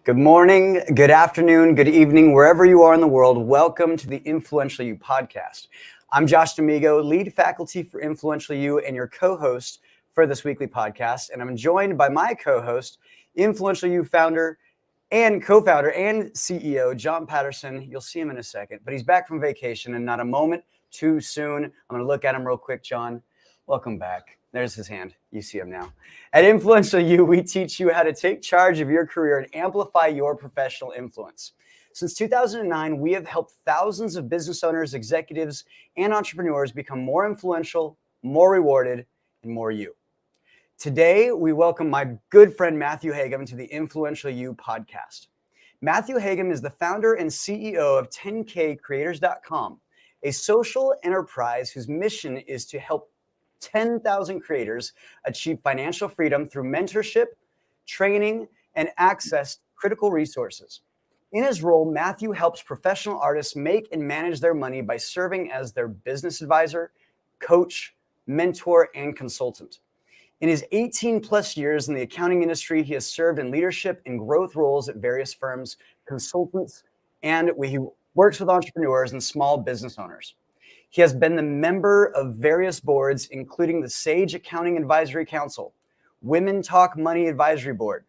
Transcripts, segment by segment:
Good morning, good afternoon, good evening, wherever you are in the world. Welcome to the Influential You podcast. I'm Josh D'Amigo, lead faculty for Influential You and your co-host for this weekly podcast. And I'm joined by my co-host, Influential You founder and co-founder and CEO, John Patterson. You'll see him in a second, but he's back from vacation and not a moment too soon. I'm going to look at him real quick, John. Welcome back. There's his hand. You see him now. At Influential You, we teach you how to take charge of your career and amplify your professional influence. Since 2009, we have helped thousands of business owners, executives, and entrepreneurs become more influential, more rewarded, and more you. Today, we welcome my good friend Mathew Heggem to the Influential You podcast. Mathew Heggem is the founder and CEO of 10kcreators.com, a social enterprise whose mission is to help 10,000 creators achieve financial freedom through mentorship, training, and access to critical resources. In his role, Mathew helps professional artists make and manage their money by serving as their business advisor, coach, mentor, and consultant. In his 18 plus years in the accounting industry, he has served in leadership and growth roles at various firms, consultants, and he works with entrepreneurs and small business owners. He has been the member of various boards, including the Sage Accounting Advisory Council, Women Talk Money Advisory Board,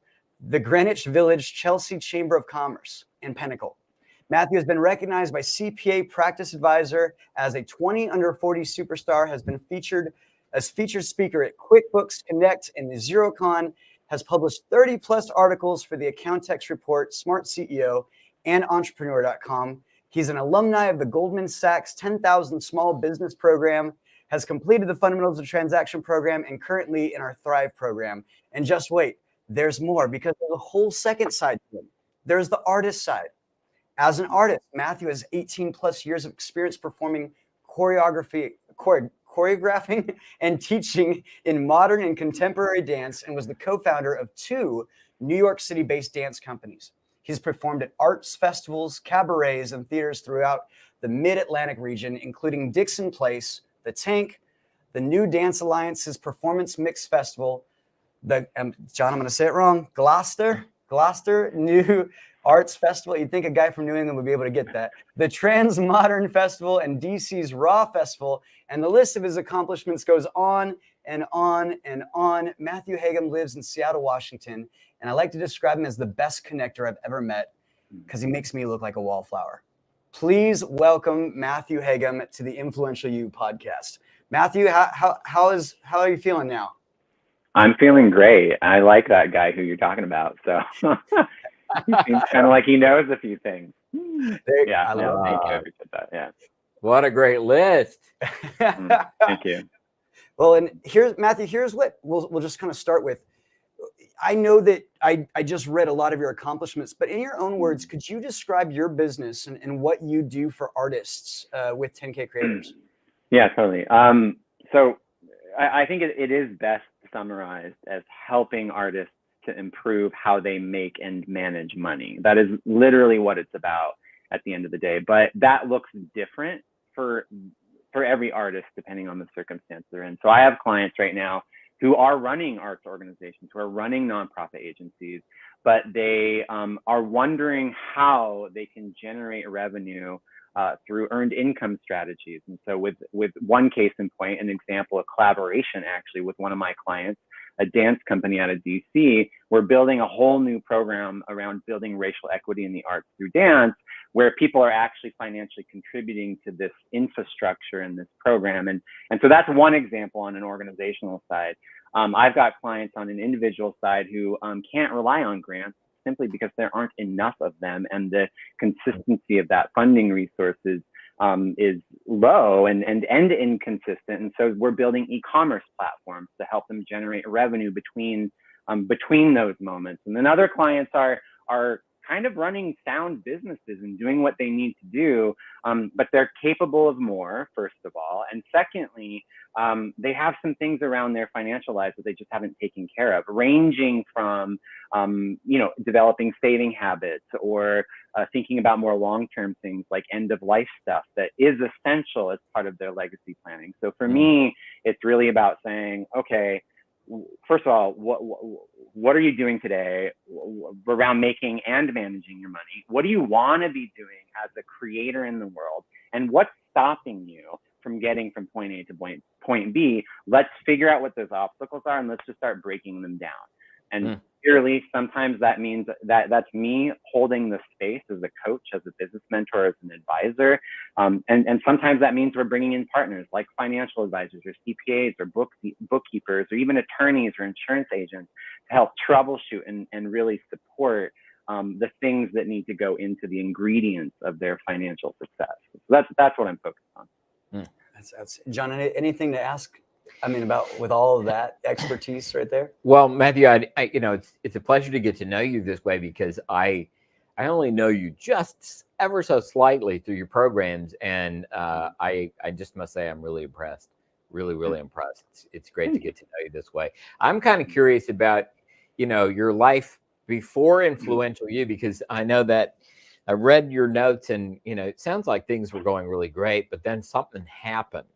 the Greenwich Village Chelsea Chamber of Commerce, and Pentacle. Mathew has been recognized by CPA Practice Advisor as a 20 under 40 superstar, has been featured as featured speaker at QuickBooks Connect and Xerocon, has published 30 plus articles for the Accountex Report, SmartCEO, and Entrepreneur.com. He's an alumni of the Goldman Sachs 10,000 Small Business Program, has completed the Fundamentals of Transaction Program, and currently in our Thrive program. And just wait, there's more, because there's a whole second side to him. There's the artist side. As an artist, Mathew has 18 plus years of experience performing choreographing and teaching in modern and contemporary dance, and was the co-founder of 2 New York City-based dance companies. He's performed at arts festivals, cabarets, and theaters throughout the Mid-Atlantic region, including Dixon Place, The Tank, the New Dance Alliance's Performance Mix Festival, John, I'm going to say it wrong, Gloucester New Arts Festival. You'd think a guy from New England would be able to get that. The Trans Modern Festival and DC's Raw Festival. And the list of his accomplishments goes on and on and on. Mathew Heggem lives in Seattle, Washington. And I like to describe him as the best connector I've ever met because he makes me look like a wallflower. Please welcome Mathew Heggem to the Influential You podcast. Mathew, how are you feeling now? I'm feeling great. I like that guy who you're talking about. So he seems kind of like he knows a few things. Yeah, thank you. Yeah. What a great list. Thank you. Well, and Mathew, here's what we'll just kind of start with. I know that I just read a lot of your accomplishments, but in your own words, could you describe your business and what you do for artists with 10K Creators? Yeah, totally. So I think it is best summarized as helping artists to improve how they make and manage money. That is literally what it's about at the end of the day. But that looks different for every artist depending on the circumstance they're in. So I have clients right now who are running arts organizations, who are running nonprofit agencies, but they are wondering how they can generate revenue through earned income strategies. And so with one case in point, an example, a collaboration actually with one of my clients, a dance company out of DC, we're building a whole new program around building racial equity in the arts through dance, where people are actually financially contributing to this infrastructure and this program. And so that's one example on an organizational side. I've got clients on an individual side who can't rely on grants simply because there aren't enough of them, and the consistency of that funding resources is low and inconsistent. And so we're building e-commerce platforms to help them generate revenue between those moments. And then other clients are kind of running sound businesses and doing what they need to do, but they're capable of more, first of all. And secondly, they have some things around their financial lives that they just haven't taken care of, ranging from, developing saving habits or thinking about more long-term things like end-of-life stuff that is essential as part of their legacy planning. So for me, it's really about saying, okay, first of all, what are you doing today around making and managing your money? What do you want to be doing as a creator in the world? And what's stopping you from getting from point A to point B? Let's figure out what those obstacles are, and let's just start breaking them down. And clearly, sometimes that means that's me holding the space as a coach, as a business mentor, as an advisor. And sometimes that means we're bringing in partners like financial advisors or CPAs or bookkeepers or even attorneys or insurance agents to help troubleshoot and really support the things that need to go into the ingredients of their financial success. So that's what I'm focused on. That's John, anything to ask? I mean, about with all of that expertise right there. Well, Matthew, I it's a pleasure to get to know you this way, because I only know you just ever so slightly through your programs, and I just must say I'm really impressed, really impressed. It's great to get to know you this way. I'm kind of curious about your life before Influential You, because I know that I read your notes, and it sounds like things were going really great, but then something happened.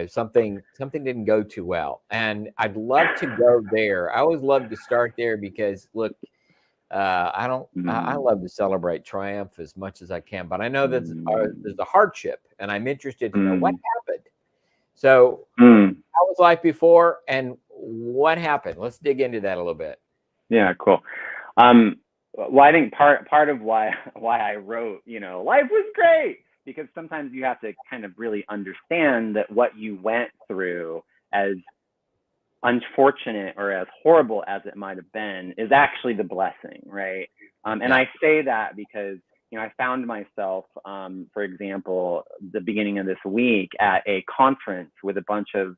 Something didn't go too well. And I'd love to go there. I always love to start there because, look, I love to celebrate triumph as much as I can, but I know that there's a hardship, and I'm interested to know what happened. So how was life before, and what happened? Let's dig into that a little bit. Yeah, cool. Well, I think part of why I wrote, life was great, because sometimes you have to kind of really understand that what you went through, as unfortunate or as horrible as it might have been, is actually the blessing, right? And I say that because, I found myself, for example, the beginning of this week at a conference with a bunch of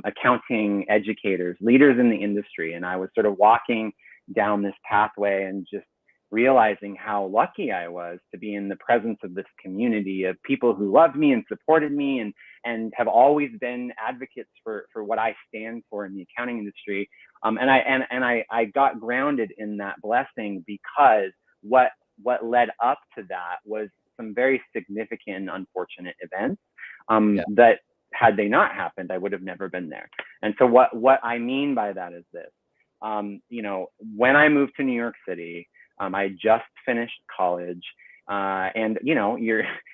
accounting educators, leaders in the industry. And I was sort of walking down this pathway and just realizing how lucky I was to be in the presence of this community of people who loved me and supported me and have always been advocates for what I stand for in the accounting industry. And I got grounded in that blessing, because what led up to that was some very significant and unfortunate events that, had they not happened, I would have never been there. And so what I mean by that is this. When I moved to New York City, I just finished college, and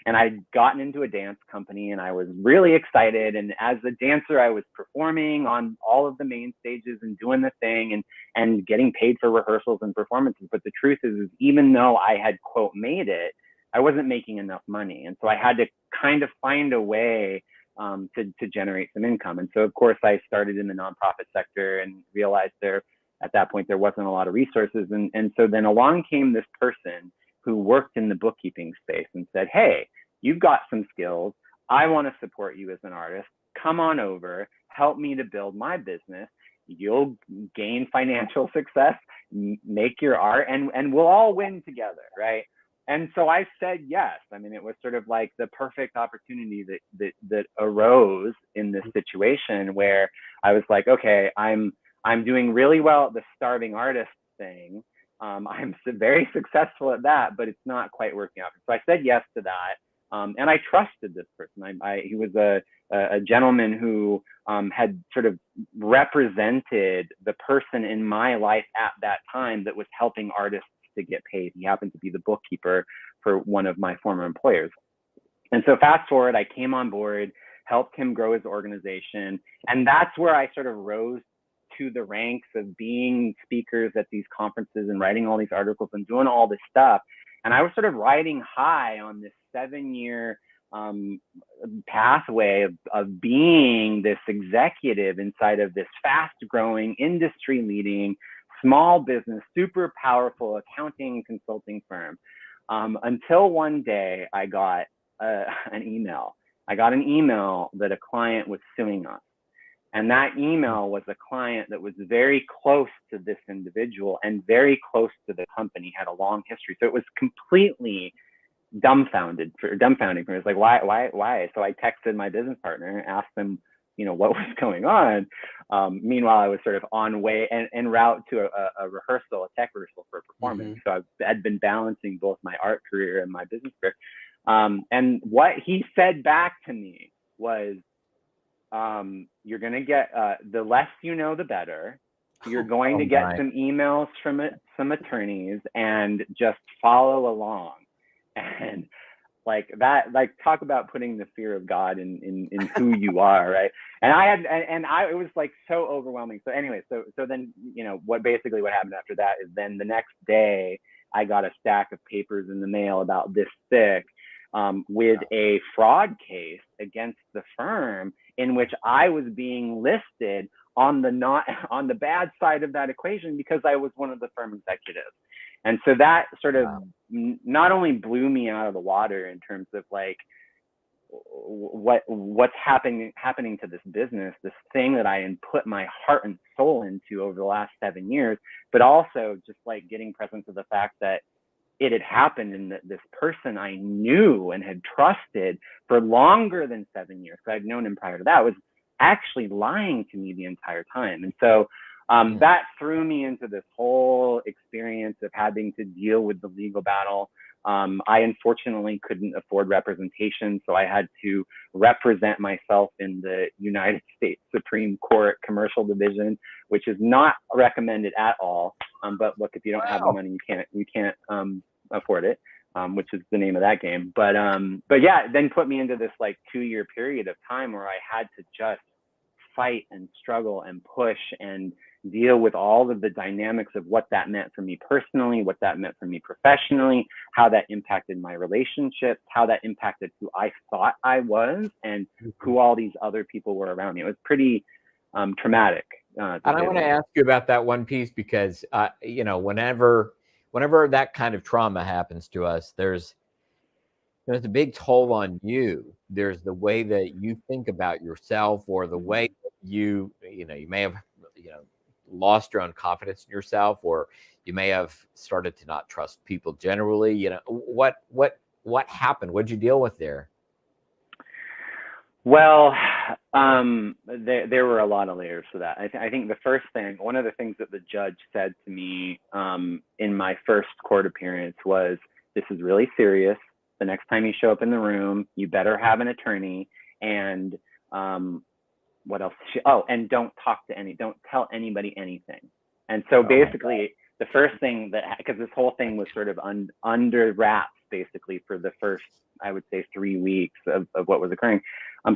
I'd gotten into a dance company, and I was really excited. And as a dancer, I was performing on all of the main stages and doing the thing and getting paid for rehearsals and performances. But the truth is even though I had, quote, made it, I wasn't making enough money. And so I had to kind of find a way to generate some income. And so, of course, I started in the nonprofit sector and realized at that point, there wasn't a lot of resources. And so then along came this person who worked in the bookkeeping space and said, hey, you've got some skills. I want to support you as an artist. Come on over, help me to build my business. You'll gain financial success, make your art, and we'll all win together, right? And so I said yes. I mean, it was sort of like the perfect opportunity that arose in this situation where I was like, okay, I'm doing really well at the starving artist thing. I'm very successful at that, but it's not quite working out. So I said yes to that. And I trusted this person. He was a gentleman who had sort of represented the person in my life at that time that was helping artists to get paid. He happened to be the bookkeeper for one of my former employers. And so fast forward, I came on board, helped him grow his organization. And that's where I sort of rose to the ranks of being speakers at these conferences and writing all these articles and doing all this stuff. And I was sort of riding high on this 7-year pathway of being this executive inside of this fast growing, industry leading, small business, super powerful accounting consulting firm. Until one day I got an email. I got an email that a client was suing us. And that email was a client that was very close to this individual and very close to the company, had a long history. So it was completely dumbfounding for me. It was like, why? So I texted my business partner, asked them, what was going on. Meanwhile, I was sort of on way en route to a rehearsal, a tech rehearsal for a performance. So I had been balancing both my art career and my business career. And what he said back to me was, you're going to get, the less you know, the better. You're going to get some emails from some attorneys, and just follow along. And like that, like, talk about putting the fear of God in who you are, right? And it was like so overwhelming. So anyway, so then, you know, what happened after that is, then the next day I got a stack of papers in the mail about this thick, with a fraud case against the firm, in which I was being listed on the bad side of that equation, because I was one of the firm executives. And so that sort of not only blew me out of the water in terms of like what's happening to this business, this thing that I had put my heart and soul into over the last 7 years, but also just like getting presence of the fact that it had happened, and that this person I knew and had trusted for longer than 7 years, because I'd known him prior to that, was actually lying to me the entire time. And so that threw me into this whole experience of having to deal with the legal battle. I unfortunately couldn't afford representation, so I had to represent myself in the United States Supreme Court Commercial Division, which is not recommended at all. But look, if you don't have the money, you can't afford it, which is the name of that game. But yeah, then put me into this like 2-year period of time where I had to just fight and struggle and push and deal with all of the dynamics of what that meant for me personally, what that meant for me professionally, how that impacted my relationships, how that impacted who I thought I was, and who all these other people were around me. It was pretty traumatic. And I want to ask you about that one piece, because you know, whenever that kind of trauma happens to us, there's a big toll on you. There's the way that you think about yourself, or the way that you may have, lost your own confidence in yourself, or you may have started to not trust people generally. You know, what happened? What did you deal with there? Well, there were a lot of layers to that. I think the first thing, one of the things that the judge said to me in my first court appearance was, "This is really serious. The next time you show up in the room, you better have an attorney, and what else? And don't tell anybody anything." And so basically, the first thing because this whole thing was sort of under wraps basically for the first, I would say, 3 weeks of what was occurring.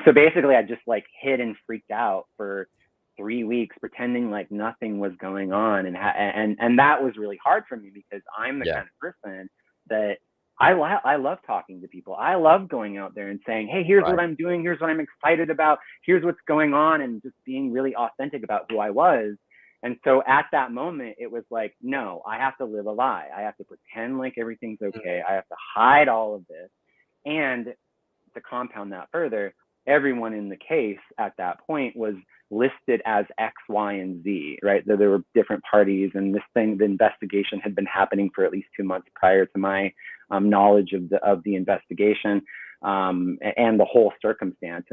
So basically, I just like hid and freaked out for 3 weeks, pretending like nothing was going on, and that was really hard for me, because I'm the kind of person that I love talking to people. I love going out there and saying, "Hey, here's what I'm doing. Here's what I'm excited about. Here's what's going on," and just being really authentic about who I was. And so at that moment, it was like, no, I have to live a lie. I have to pretend like everything's okay. I have to hide all of this. And to compound that further, everyone in the case at that point was listed as X, Y, and Z, right? There were different parties, and the investigation had been happening for at least 2 months prior to my knowledge of the investigation and the whole circumstance.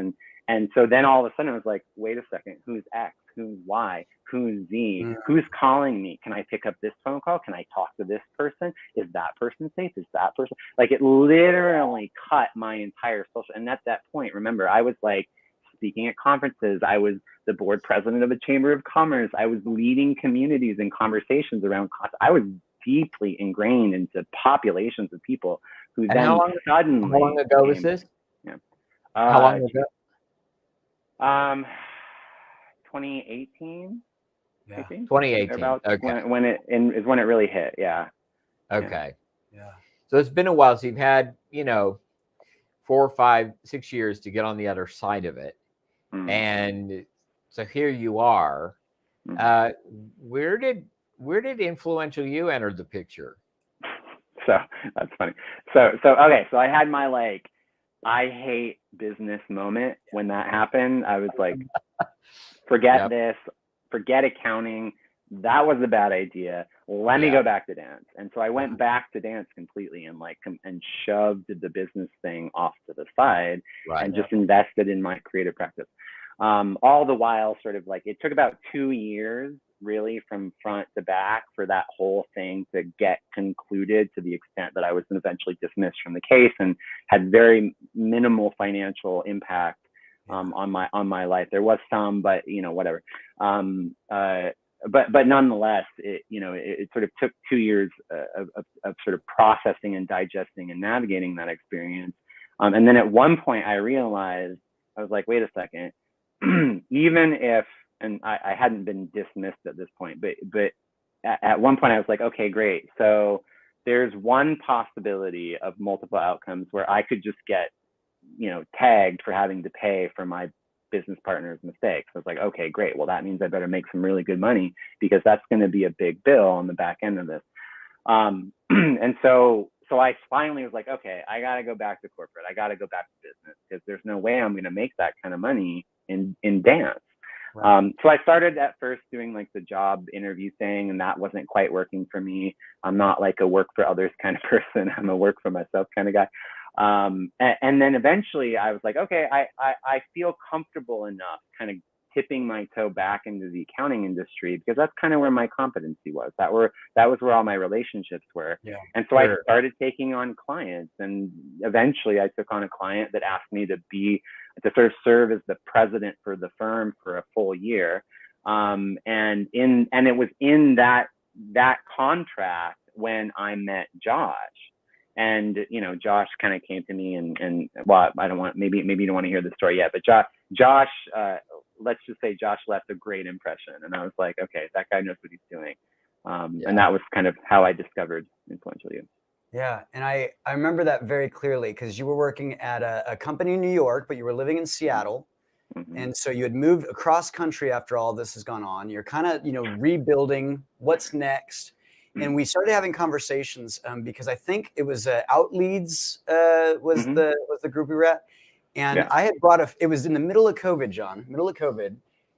And so then all of a sudden I was like, wait a second, who's X? Who's Y? Who's Z? Who's calling me? Can I pick up this phone call? Can I talk to this person? Is that person safe? Is that person? Like, it literally cut my entire social. And at that point, remember, I was like speaking at conferences. I was the board president of a chamber of commerce. I was leading communities and conversations around. I was deeply ingrained into populations of people who then suddenly. How long ago was this? Yeah. How long ago? 2018. Yeah. I think. 2018. About okay. when it really hit. Yeah. Okay. Yeah. So it's been a while. So you've had 4, 5, 6 years to get on the other side of it, and so here you are. Where did Influential You enter the picture? So that's funny. So okay. So I had my like, I hate business moment when that happened. I was like, forget this, forget accounting. That was a bad idea. Let me go back to dance. And so I went back to dance completely, and and shoved the business thing off to the side, and just invested in my creative practice. All the while, sort of like, it took about 2 years really from front to back for that whole thing to get concluded, to the extent that I was eventually dismissed from the case and had very minimal financial impact on my life. There was some, but whatever. But nonetheless, it sort of took 2 years of sort of processing and digesting and navigating that experience. And then at one point I realized, I was like, wait a second, even if, and I hadn't been dismissed at this point, but at one point I was like, okay, great. So there's one possibility of multiple outcomes where I could just get, tagged for having to pay for my business partner's mistakes. I was like, okay, great. Well, that means I better make some really good money, because that's going to be a big bill on the back end of this. And so I finally was like, okay, I got to go back to corporate. I got to go back to business, because there's no way I'm going to make that kind of money in dance. Right. So I started at first doing like the job interview thing, and that wasn't quite working for me. I'm not like a work for others kind of person. I'm a work for myself kind of guy. And then eventually I was like, okay, I feel comfortable enough kind of tipping my toe back into the accounting industry, because that's kind of where my competency was. That was where all my relationships were. Yeah, and so sure. I started taking on clients, and eventually I took on a client that asked me to sort of serve as the president for the firm for a full year. And it was in that contract when I met Josh. And Josh kind of came to me and well, I don't want, maybe you don't want to hear the story yet, but Josh, let's just say Josh left a great impression, and I was like, okay, that guy knows what he's doing. And that was kind of how I discovered Influential You. Yeah, and I remember that very clearly, because you were working at a company in New York, but you were living in Seattle. Mm-hmm. And so you had moved across country after all this has gone on. You're kind of, rebuilding what's next. And we started having conversations because I think it was Outleads was mm-hmm. the group we were at. And yeah. I had it was in the middle of COVID, John,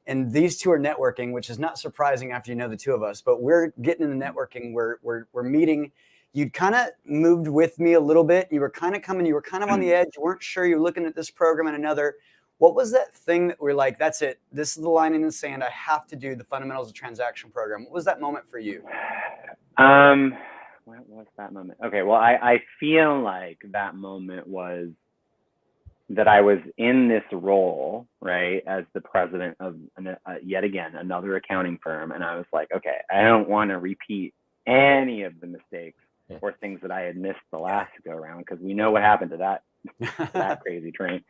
and these two are networking, which is not surprising after the two of us, but we're getting in the networking, we're meeting. You'd kind of moved with me a little bit. You were kind of coming, you were kind of on the edge. You weren't sure, you were looking at this program and another. What was that thing that we're like, that's it, this is the line in the sand, I have to do the fundamentals of transaction program? What was that moment for you? What was that moment? Okay, well, I feel like that moment was that I was in this role, right, as the president of yet again another accounting firm, and I was like, okay, I don't want to repeat any of the mistakes or things that I had missed the last go around, because we know what happened to that crazy train.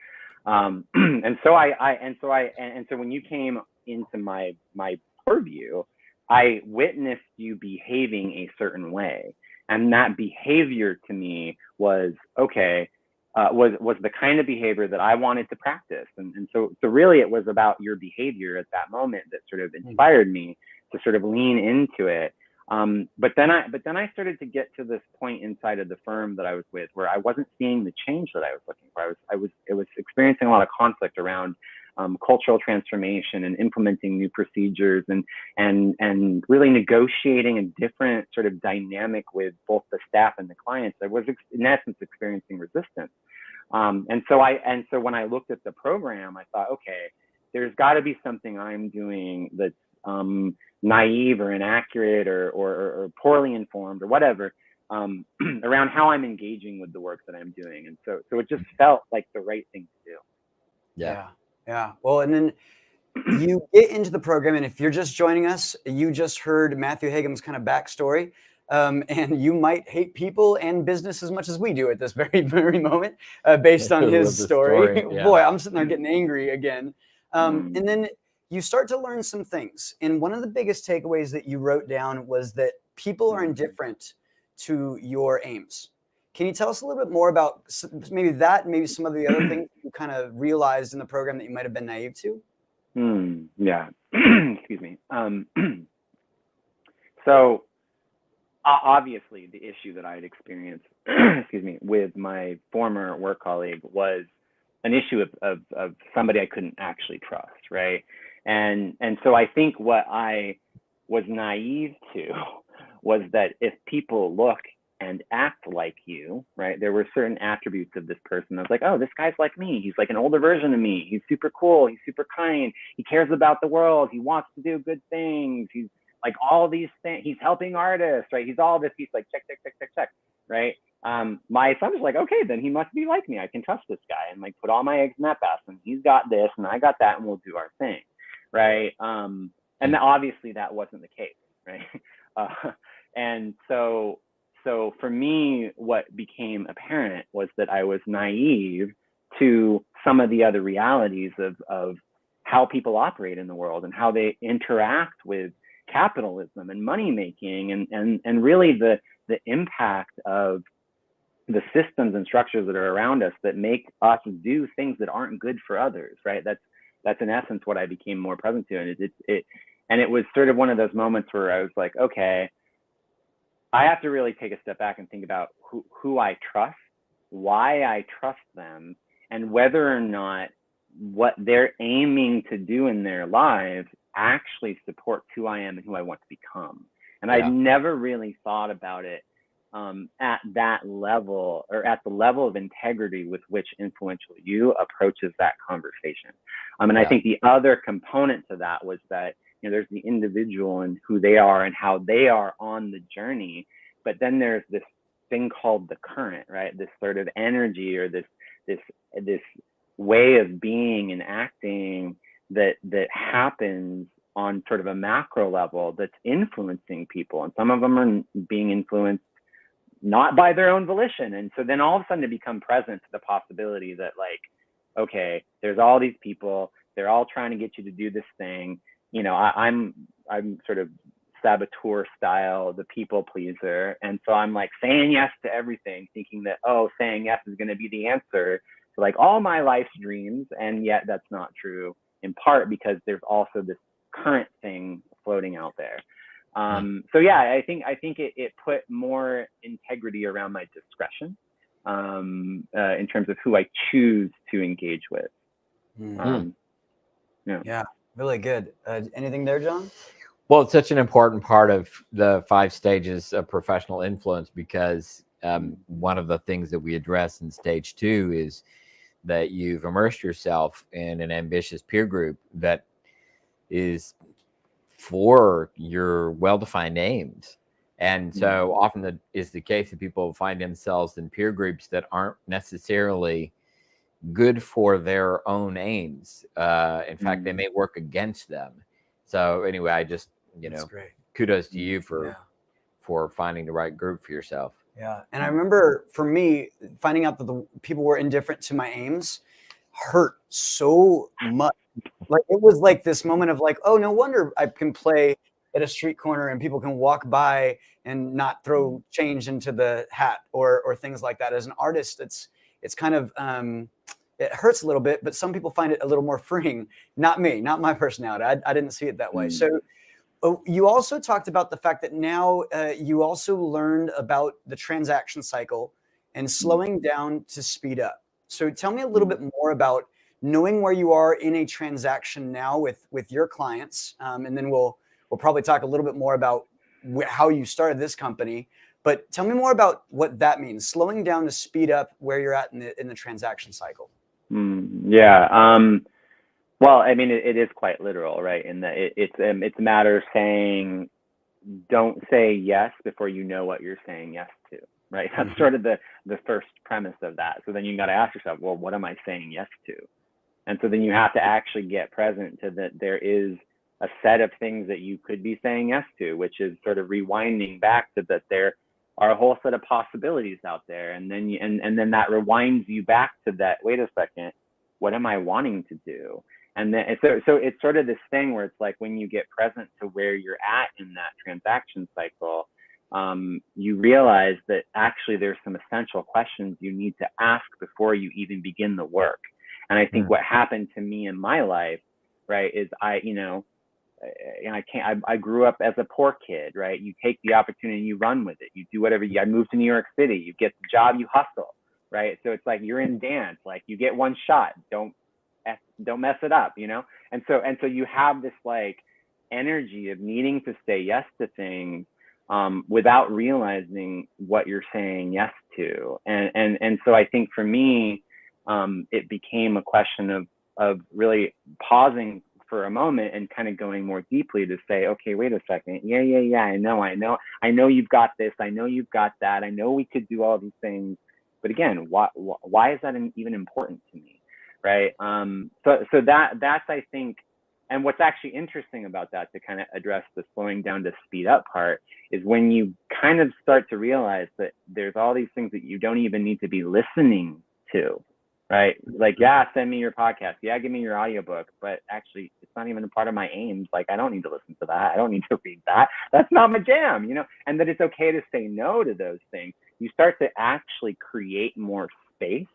And so when you came into my purview, I witnessed you behaving a certain way, and that behavior to me was okay. Was the kind of behavior that I wanted to practice, and so really it was about your behavior at that moment that sort of inspired me to sort of lean into it. But then I started to get to this point inside of the firm that I was with where I wasn't seeing the change that I was looking for. I was experiencing a lot of conflict around cultural transformation and implementing new procedures and really negotiating a different sort of dynamic with both the staff and the clients. I was in essence experiencing resistance. And so when I looked at the program, I thought, okay, there's got to be something I'm doing that's naive or inaccurate or poorly informed or whatever around how I'm engaging with the work that I'm doing. And so it just felt like the right thing to do. Yeah. Well, and then you get into the program, and if you're just joining us, you just heard Mathew Heggem's kind of backstory. And you might hate people and business as much as we do at this very, very moment, based on his story. Yeah. Boy, I'm sitting there getting angry again. And then you start to learn some things. And one of the biggest takeaways that you wrote down was that people are indifferent to your aims. Can you tell us a little bit more about maybe that, maybe some of the other things you kind of realized in the program that you might have been naive to? Yeah. Excuse me. So obviously the issue that I had experienced, excuse me, with my former work colleague was an issue of somebody I couldn't actually trust, right? And so I think what I was naive to was that if people look and act like you, right, there were certain attributes of this person. I was like, oh, this guy's like me. He's like an older version of me. He's super cool. He's super kind. He cares about the world. He wants to do good things. He's like all these things. He's helping artists, right? He's all this. He's like check, right? my son was like, okay, then he must be like me. I can trust this guy, and like put all my eggs in that basket. He's got this and I got that, and we'll do our thing. Right. And obviously that wasn't the case. Right. And so for me, what became apparent was that I was naive to some of the other realities of how people operate in the world and how they interact with capitalism and money making, and really the impact of the systems and structures that are around us that make us do things that aren't good for others. Right. That's in essence what I became more present to. And it was sort of one of those moments where I was like, okay, I have to really take a step back and think about who I trust, why I trust them, and whether or not what they're aiming to do in their lives actually supports who I am and who I want to become. And I'd never really thought about it at that level, or at the level of integrity with which Influential You approaches that conversation. And I think the other component to that was that, there's the individual and who they are and how they are on the journey, but then there's this thing called the current, right? This sort of energy, or this way of being and acting that happens on sort of a macro level that's influencing people. And some of them are being influenced not by their own volition. And so then all of a sudden to become present to the possibility that, like, okay, there's all these people, they're all trying to get you to do this thing. I'm sort of saboteur style, the people pleaser. And so I'm like saying yes to everything, thinking that, saying yes is going to be the answer to like all my life's dreams. And yet that's not true, in part because there's also this current thing floating out there. So yeah, I think it put more integrity around my discretion in terms of who I choose to engage with. Yeah, really good. Anything there, John? Well, it's such an important part of the 5 stages of professional influence, because one of the things that we address in stage 2 is that you've immersed yourself in an ambitious peer group that is for your well-defined aims. And so often that is the case that people find themselves in peer groups that aren't necessarily good for their own aims. In fact, they may work against them. So anyway, I just, kudos to you for finding the right group for yourself. Yeah. And I remember for me, finding out that the people were indifferent to my aims hurt so much. Like, it was like this moment of like, oh, no wonder I can play at a street corner and people can walk by and not throw change into the hat or things like that. As an artist, it's kind of, it hurts a little bit, but some people find it a little more freeing. Not me, not my personality. I didn't see it that way. So you also talked about the fact that now you also learned about the transaction cycle and slowing down to speed up. So tell me a little bit more about knowing where you are in a transaction now with your clients. And then we'll probably talk a little bit more about how you started this company. But tell me more about what that means, slowing down to speed up where you're at in the transaction cycle. Well, I mean, it is quite literal, right? In that it's a matter of saying, don't say yes before you know what you're saying yes to, right? That's sort of the first premise of that. So then you got to ask yourself, well, what am I saying yes to? And so then you have to actually get present to that there is a set of things that you could be saying yes to, which is sort of rewinding back to that there are a whole set of possibilities out there. And then and then that rewinds you back to that, wait a second, what am I wanting to do? And then so it's sort of this thing where it's like, when you get present to where you're at in that transaction cycle, you realize that actually there's some essential questions you need to ask before you even begin the work. And I think what happened to me in my life, right, is I grew up as a poor kid, right? You take the opportunity, you run with it, you do whatever. I moved to New York City, you get the job, you hustle, right? So it's like you're in dance, like you get one shot, don't mess it up, And so you have this like energy of needing to say yes to things without realizing what you're saying yes to. And so I think for me, it became a question of really pausing for a moment and kind of going more deeply to say, okay, wait a second. Yeah. I know you've got this. I know you've got that. I know we could do all these things. But again, why is that even important to me? Right. So that's, I think, and what's actually interesting about that, to kind of address the slowing down to speed up part, is when you kind of start to realize that there's all these things that you don't even need to be listening to, right? Like, yeah, send me your podcast. Yeah, give me your audiobook. But actually, it's not even a part of my aims. Like, I don't need to listen to that. I don't need to read that. That's not my jam, and that it's okay to say no to those things. You start to actually create more space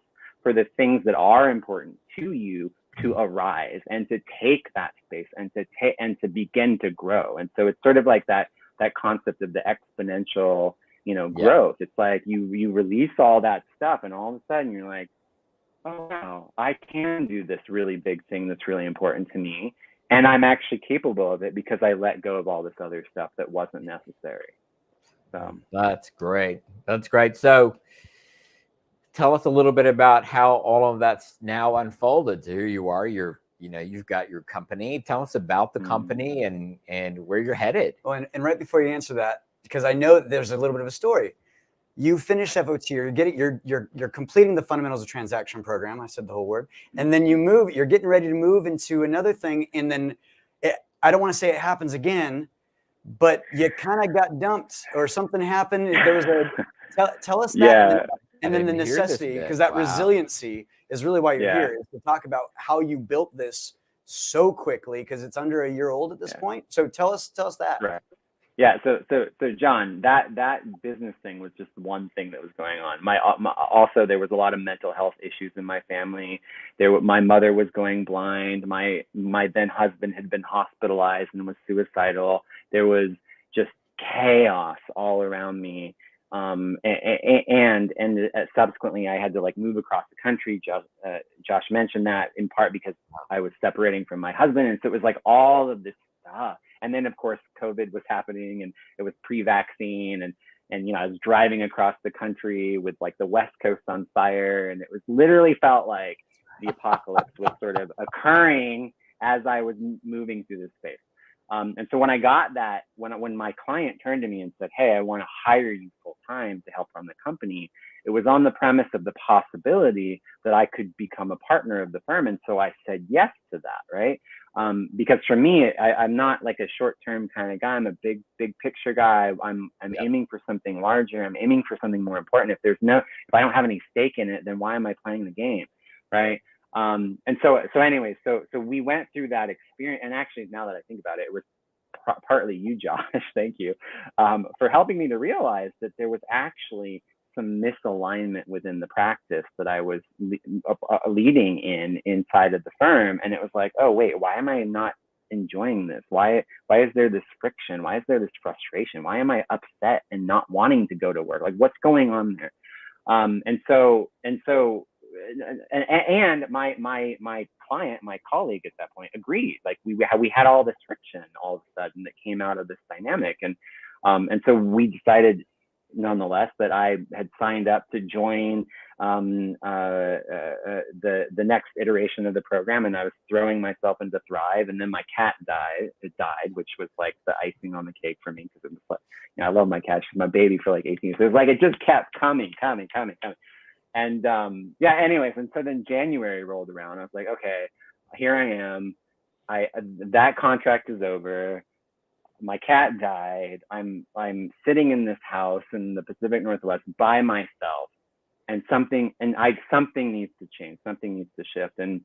for the things that are important to you to arise, and to take that space, and to begin to grow. And so it's sort of like that concept of the exponential, growth. It's like you release all that stuff, and all of a sudden you're like, oh wow, I can do this really big thing that's really important to me, and I'm actually capable of it because I let go of all this other stuff that wasn't necessary. So that's great. So tell us a little bit about how all of that's now unfolded to who you are. You've got your company. Tell us about the company and where you're headed. Well, and right before you answer that, because I know there's a little bit of a story. You finish FOT, you're completing the fundamentals of transaction program. I said the whole word. And then you're getting ready to move into another thing. And then I don't want to say it happens again, but you kind of got dumped or something happened. There was tell us that. Yeah. And then the necessity, because that resiliency is really why you're here, is to talk about how you built this so quickly, because it's under a year old at this point. So tell us that. Right. Yeah. So John, that business thing was just one thing that was going on. Also, there was a lot of mental health issues in my family. My mother was going blind. My then husband had been hospitalized and was suicidal. There was just chaos all around me. And subsequently I had to move across the country. Josh mentioned that in part because I was separating from my husband. And so it was all of this stuff. And then of course, COVID was happening, and it was pre-vaccine, and I was driving across the country with the West Coast on fire. And it was literally felt like the apocalypse was sort of occurring as I was moving through this space. And so when I got that, when my client turned to me and said, hey, I want to hire you full time to help run the company, it was on the premise of the possibility that I could become a partner of the firm. And so I said yes to that, right? Because for me, I'm not like a short-term kind of guy. I'm a big picture guy. I'm aiming for something larger. I'm aiming for something more important. If I don't have any stake in it, then why am I playing the game, right? And so we went through that experience. And actually, now that I think about it, it was partly you, Josh, thank you, for helping me to realize that there was actually some misalignment within the practice that I was leading inside of the firm. And it was like, oh, wait, why am I not enjoying this? Why is there this friction? Why is there this frustration? Why am I upset and not wanting to go to work? What's going on there? And my client, my colleague at that point agreed. We had all this friction all of a sudden that came out of this dynamic. And so we decided nonetheless that I had signed up to join the next iteration of the program, and I was throwing myself into Thrive. And then my cat died, which was the icing on the cake for me, because it was I love my cat. She's my baby for 18 years. So it was it just kept coming. And anyways, and so then January rolled around. I was like, okay, here I am. That contract is over. My cat died. I'm sitting in this house in the Pacific Northwest by myself, and something needs to change. Something needs to shift. And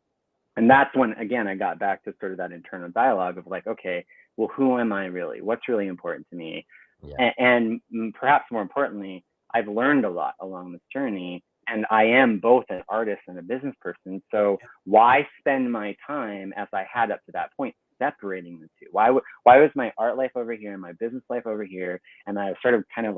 that's when, again, I got back to sort of that internal dialogue of okay, well, who am I really? What's really important to me? Yeah. And perhaps more importantly, I've learned a lot along this journey. And I am both an artist and a business person. So why spend my time, as I had up to that point, separating the two? Why was my art life over here and my business life over here? And I was sort of kind of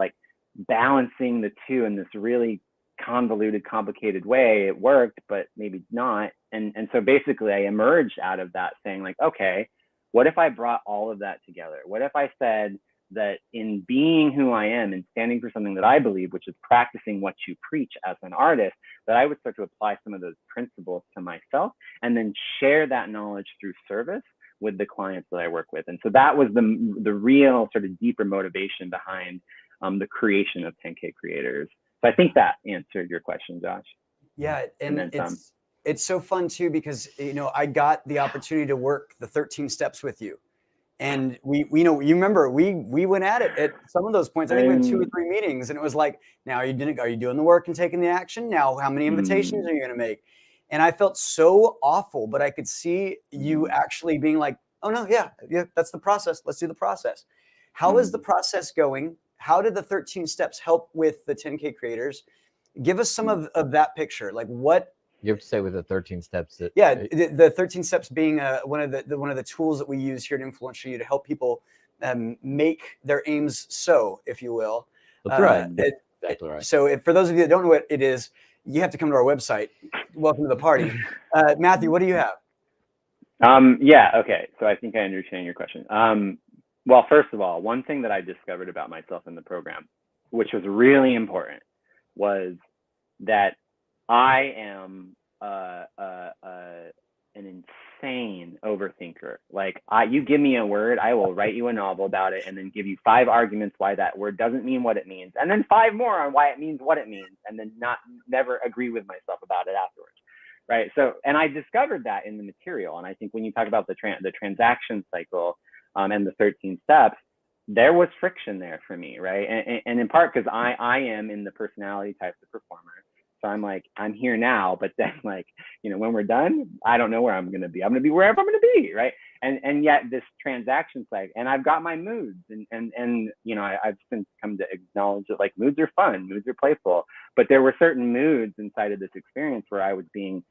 balancing the two in this really convoluted, complicated way. It worked, but maybe not. And so basically I emerged out of that saying okay, what if I brought all of that together? What if I said that in being who I am and standing for something that I believe, which is practicing what you preach as an artist, that I would start to apply some of those principles to myself and then share that knowledge through service with the clients that I work with. And so that was the real sort of deeper motivation behind the creation of 10K Creators. So I think that answered your question, Josh. Yeah, and it's so fun too, because I got the opportunity to work the 13 steps with you. And we you remember we went at it at some of those points. I think we had 2 or 3 meetings, and it was like, now are you doing the work and taking the action? Now how many invitations are you going to make? And I felt so awful, but I could see you actually being like, oh no, yeah, that's the process. Let's do the process. How is the process going? How did the 13 steps help with the 10K Creators? Give us some of that picture. Like, what you have to say with the 13 steps that the 13 steps being one of the tools that we use here at Influential You to help people make their aims so, if you will. That's right. Exactly right. So for those of you that don't know what it is, you have to come to our website. Welcome to the party. Matthew, what do you have? Yeah, okay. So I think I understand your question. Well, first of all, one thing that I discovered about myself in the program, which was really important, was that I am an insane overthinker. Like, you give me a word, I will write you a novel about it and then give you 5 arguments why that word doesn't mean what it means, and then 5 more on why it means what it means, and then never agree with myself about it afterwards. Right. So, and I discovered that in the material. And I think when you talk about the transaction cycle and the 13 steps, there was friction there for me. Right. And in part because I am in the personality type of performer. So I'm like, I'm here now, but then like, when we're done, I don't know where I'm going to be. I'm going to be wherever I'm going to be. Right. And yet this transaction side, and I've got my moods and I've since come to acknowledge that like moods are fun, moods are playful, but there were certain moods inside of this experience where I was being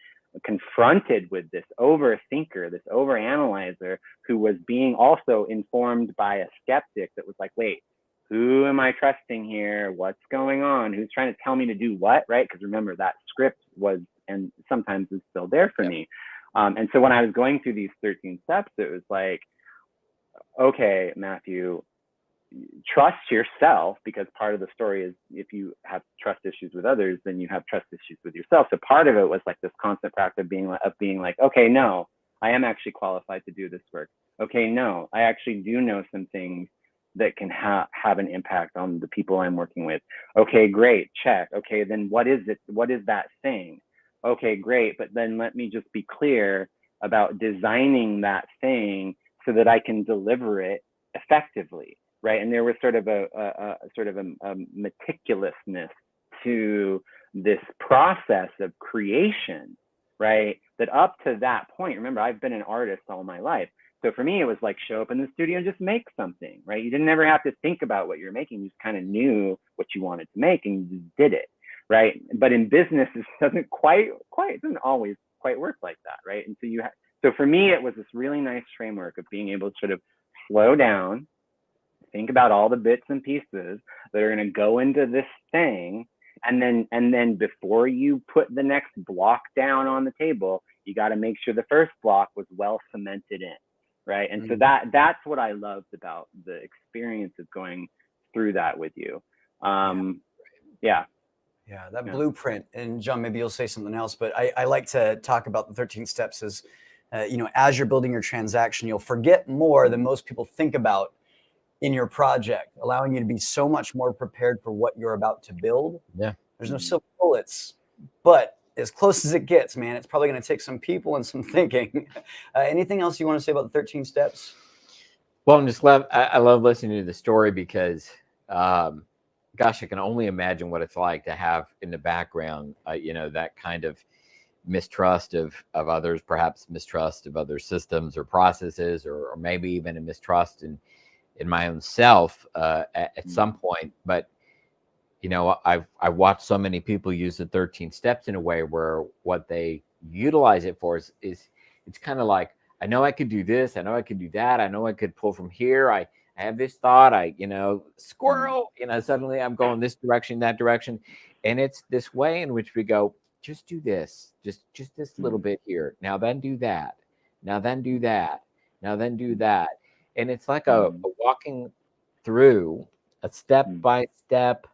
confronted with this overthinker, this overanalyzer, who was being also informed by a skeptic that was like, wait, who am I trusting here? What's going on? Who's trying to tell me to do what, right? Because remember, that script was, and sometimes is still there for me. And so when I was going through these 13 steps, it was like, okay, Matthew, trust yourself, because part of the story is if you have trust issues with others, then you have trust issues with yourself. So part of it was like this constant practice of being like, okay, no, I am actually qualified to do this work. Okay, no, I actually do know some things that can have an impact on the people I'm working with. Okay, great, check. Okay, then what is it? What is that thing? Okay, great, but then let me just be clear about designing that thing so that I can deliver it effectively, right? And there was sort of a meticulousness to this process of creation, right? That up to that point, remember, I've been an artist all my life. So for me, it was like, show up in the studio and just make something, right? You didn't ever have to think about what you're making. You just kind of knew what you wanted to make and you just did it, right? But in business, it doesn't it doesn't always quite work like that, right? And so so for me, it was this really nice framework of being able to sort of slow down, think about all the bits and pieces that are going to go into this thing. And then before you put the next block down on the table, you got to make sure the first block was well cemented in. Right. And so that's what I loved about the experience of going through that with you. That blueprint. And John, maybe you'll say something else, but I like to talk about the 13 steps as, as you're building your transaction, you'll forget more than most people think about in your project, allowing you to be so much more prepared for what you're about to build. Yeah. There's no silver bullets, but as close as it gets, man, it's probably going to take some people and some thinking. Anything else you want to say about the 13 steps? Well, I love listening to the story because, gosh, I can only imagine what it's like to have in the background, that kind of mistrust of others, perhaps mistrust of other systems or processes, or maybe even a mistrust in my own self at some point. But I've watched so many people use the 13 steps in a way where what they utilize it for is it's kind of like, I know I could do this, I know I could do that, I know I could pull from here, I have this thought, squirrel, suddenly I'm going this direction, that direction. And it's this way in which we go, just do this, just this little bit here. Now then do that. Now then do that. Now then do that. And it's like a walking through a step by step,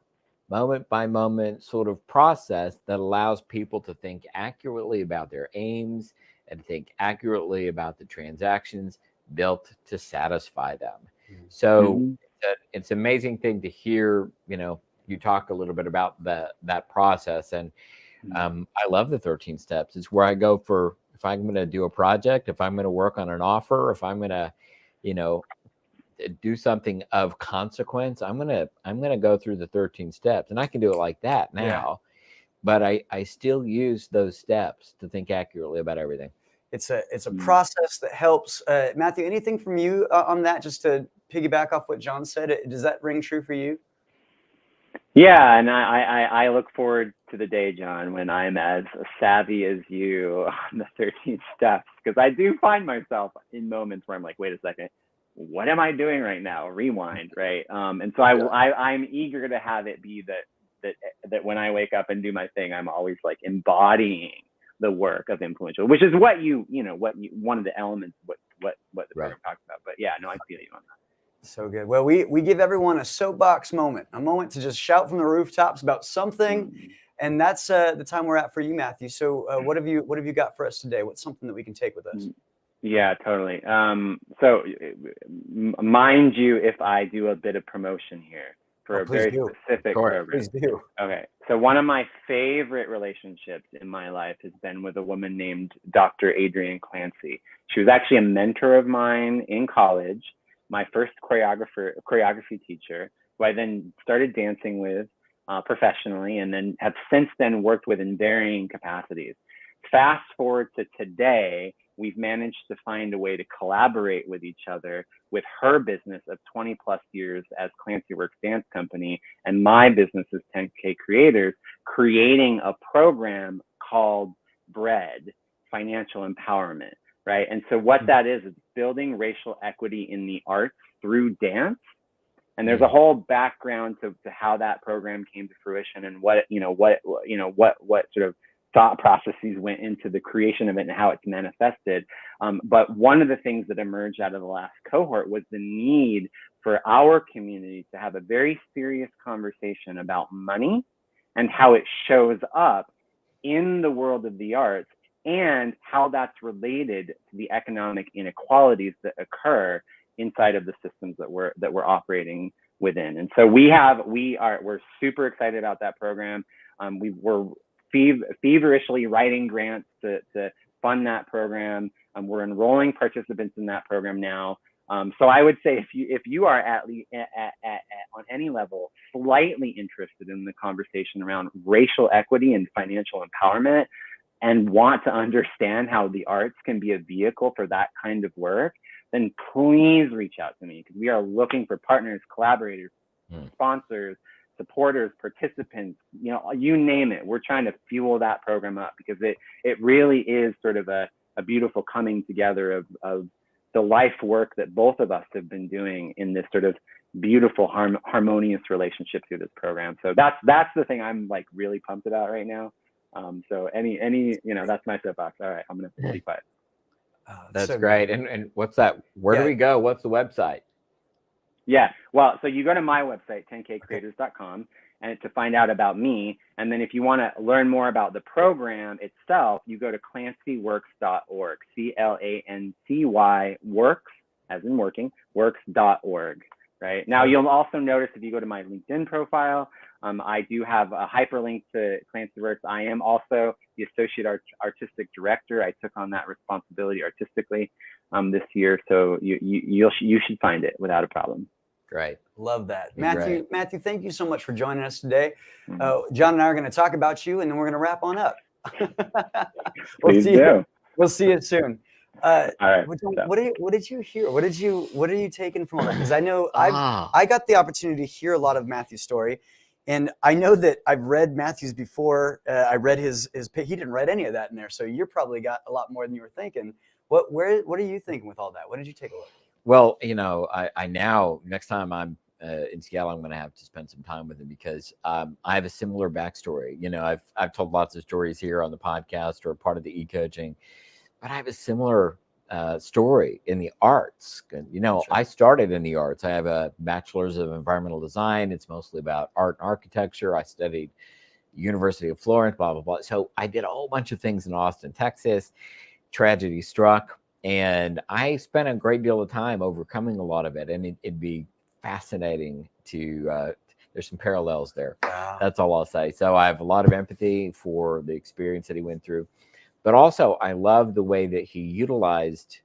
moment by moment sort of process that allows people to think accurately about their aims and think accurately about the transactions built to satisfy them. So Mhm. it's an amazing thing to hear, you talk a little bit about that process. And I love the 13 steps. It's where I go for, if I'm going to do a project, if I'm going to work on an offer, if I'm going to, do something of consequence, I'm gonna go through the 13 steps, and I can do it like that now. But I still use those steps to think accurately about everything. It's a process that helps. Mathew, anything from you on that, just to piggyback off what John said? Does that ring true for you? Yeah, and I look forward to the day, John, when I'm as savvy as you on the 13 steps, because I do find myself in moments where I'm like, wait a second, what am I doing right now? Rewind, right? And so I'm eager to have it be that when I wake up and do my thing, I'm always like embodying the work of influential, which is what one of the elements what the program talks about. But yeah, no, I feel you on that. So good. Well, we give everyone a soapbox moment, a moment to just shout from the rooftops about something, and that's the time we're at for you, Mathew. So what have you got for us today? What's something that we can take with us? Yeah, totally. So mind you, if I do a bit of promotion here for a very specific program. Please do. Okay. So one of my favorite relationships in my life has been with a woman named Dr. Adrienne Clancy. She was actually a mentor of mine in college, my first choreography teacher, who I then started dancing with professionally, and then have since then worked with in varying capacities. Fast forward to today, we've managed to find a way to collaborate with each other with her business of 20 plus years as Clancy Works Dance Company and my business as 10K Creators, creating a program called BREAD, Financial Empowerment, right? And so what that is building racial equity in the arts through dance. And there's a whole background to how that program came to fruition, and what sort of thought processes went into the creation of it and how it's manifested. But one of the things that emerged out of the last cohort was the need for our community to have a very serious conversation about money and how it shows up in the world of the arts, and how that's related to the economic inequalities that occur inside of the systems that we're operating within. And so we're super excited about that program. We're feverishly writing grants to fund that program. We're enrolling participants in that program now. So I would say if you are at on any level slightly interested in the conversation around racial equity and financial empowerment, and want to understand how the arts can be a vehicle for that kind of work, then please reach out to me, because we are looking for partners, collaborators, sponsors, supporters, participants, you name it. We're trying to fuel that program up, because it really is sort of a beautiful coming together of the life work that both of us have been doing in this sort of beautiful harmonious relationship through this program. So that's the thing I'm like really pumped about right now. So that's my soapbox. All right, I'm gonna be quiet. That's so great. And what's that? Where do we go? What's the website? Yeah, well, so you go to my website, 10kcreators.com, and to find out about me. And then if you want to learn more about the program itself, you go to clancyworks.org, CLANCY works, as in working, works.org. Right now, you'll also notice if you go to my LinkedIn profile, I do have a hyperlink to Clancy Works. I am also the associate artistic director. I took on that responsibility artistically this year, so you should find it without a problem. Great, love that, Mathew. Mathew, thank you so much for joining us today. John and I are going to talk about you, and then we're going to wrap on up. We'll see you soon. All right. What did you hear? What are you taking from all that? Because I know I got the opportunity to hear a lot of Mathew's story, and I know that I've read Mathew's before. I read his. He didn't write any of that in there, so you probably got a lot more than you were thinking. What are you thinking with all that? What did you take a look? Well, I now next time I'm in Seattle, I'm going to have to spend some time with him, because I have a similar backstory. I've told lots of stories here on the podcast or part of the e-coaching. But I have a similar story in the arts. Sure. I started in the arts. I have a bachelor's of environmental design. It's mostly about art and architecture. I studied University of Florence, blah, blah, blah. So I did a whole bunch of things in Austin, Texas. Tragedy struck. And I spent a great deal of time overcoming a lot of it. And it'd be fascinating to, there's some parallels there. Wow. That's all I'll say. So I have a lot of empathy for the experience that he went through. But also, I love the way that he utilized,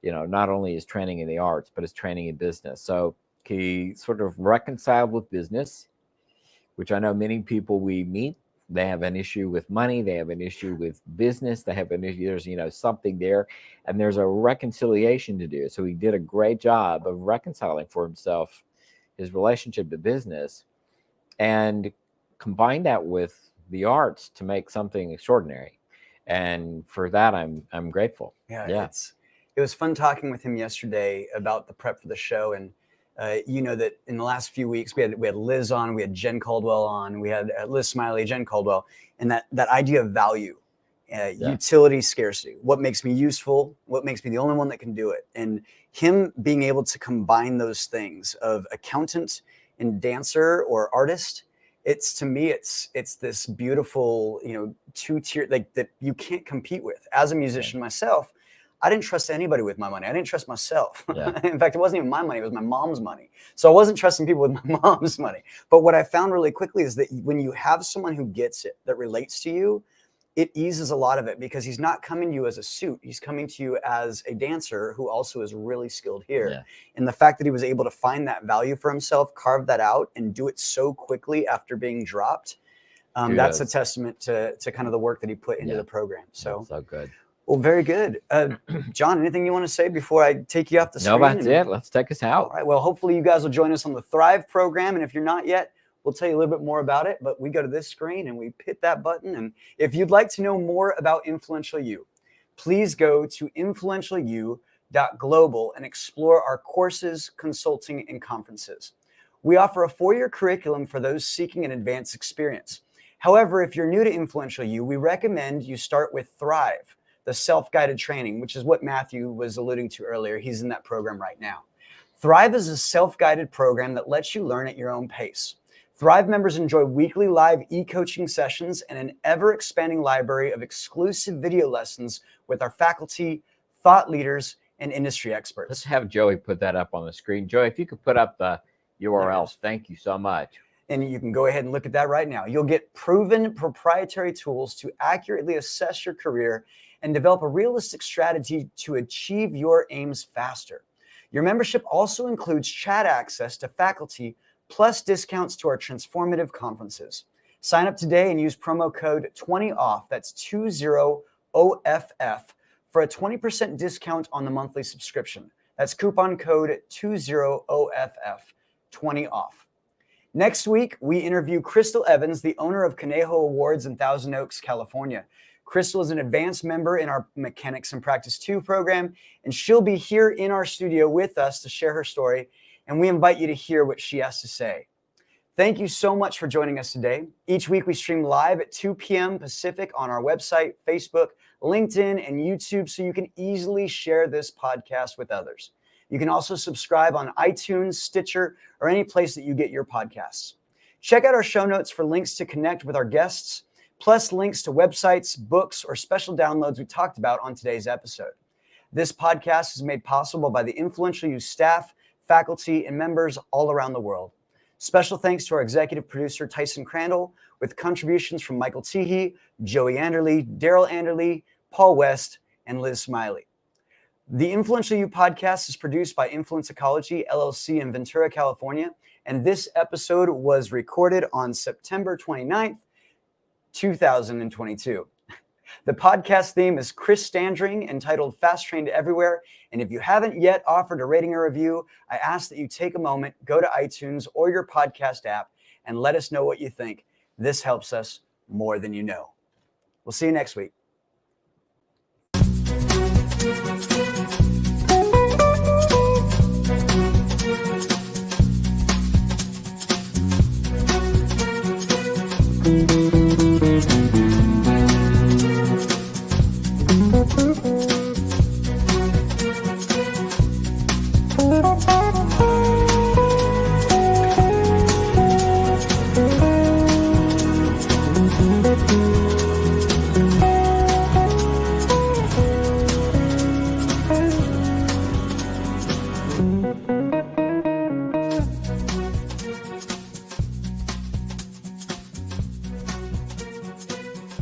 not only his training in the arts, but his training in business. So he sort of reconciled with business, which I know many people we meet, they have an issue with money, they have an issue with business, they have an issue, there's, something there, and there's a reconciliation to do. So he did a great job of reconciling for himself his relationship to business and combine that with the arts to make something extraordinary. And for that, I'm grateful. Yeah. It was fun talking with him yesterday about the prep for the show. And that in the last few weeks, we had Liz on, we had Jen Caldwell on, we had Liz Smiley, Jen Caldwell, and that idea of value, utility, scarcity, what makes me useful, what makes me the only one that can do it. And him being able to combine those things of accountant and dancer or artist, to me, it's this beautiful, two-tier, like that you can't compete with. As a musician myself, I didn't trust anybody with my money. I didn't trust myself. Yeah. In fact, it wasn't even my money. It was my mom's money. So I wasn't trusting people with my mom's money. But what I found really quickly is that when you have someone who gets it, that relates to you, it eases a lot of it, because he's not coming to you as a suit. He's coming to you as a dancer who also is really skilled here. Yeah. And the fact that he was able to find that value for himself, carve that out, and do it so quickly after being dropped, that's a testament to kind of the work that he put into the program. So good. Well, very good. John, anything you want to say before I take you off the screen? No, that's it. Let's take us out. All right. Well, hopefully you guys will join us on the Thrive program. And if you're not yet, we'll tell you a little bit more about it. But we go to this screen and we hit that button. And if you'd like to know more about Influential You, please go to influentialyou.global and explore our courses, consulting, and conferences. We offer a 4-year curriculum for those seeking an advanced experience. However, if you're new to Influential You, we recommend you start with Thrive, the self-guided training, which is what Matthew was alluding to earlier. He's in that program right now. Thrive is a self-guided program that lets you learn at your own pace. Thrive members enjoy weekly live e-coaching sessions and an ever-expanding library of exclusive video lessons with our faculty, thought leaders, and industry experts. Let's have Joey put that up on the screen. Joey, if you could put up the URLs, thank you so much. And you can go ahead and look at that right now. You'll get proven proprietary tools to accurately assess your career and develop a realistic strategy to achieve your aims faster. Your membership also includes chat access to faculty, plus discounts to our transformative conferences. Sign up today and use promo code 20OFF, that's 20OFF, for a 20% discount on the monthly subscription. That's coupon code 20OFF, 20OFF. Next week, we interview Crystal Evans, the owner of Conejo Awards in Thousand Oaks, California. Crystal is an advanced member in our Mechanics and Practice 2 program, and she'll be here in our studio with us to share her story, and we invite you to hear what she has to say. Thank you so much for joining us today. Each week we stream live at 2 p.m. Pacific on our website, Facebook, LinkedIn, and YouTube, so you can easily share this podcast with others. You can also subscribe on iTunes, Stitcher, or any place that you get your podcasts. Check out our show notes for links to connect with our guests, plus links to websites, books, or special downloads we talked about on today's episode. This podcast is made possible by the Influential You staff, faculty, and members all around the world. Special thanks to our executive producer, Tyson Crandall, with contributions from Michael Teehee, Joey Anderley, Daryl Anderley, Paul West, and Liz Smiley. The Influential You podcast is produced by Influence Ecology, LLC in Ventura, California, and this episode was recorded on September 29th, 2022. The podcast theme is Chris Standring, entitled Fast Trained Everywhere. And if you haven't yet offered a rating or review, I ask that you take a moment, go to iTunes or your podcast app, and let us know what you think. This helps us more than you know. We'll see you next week. soon.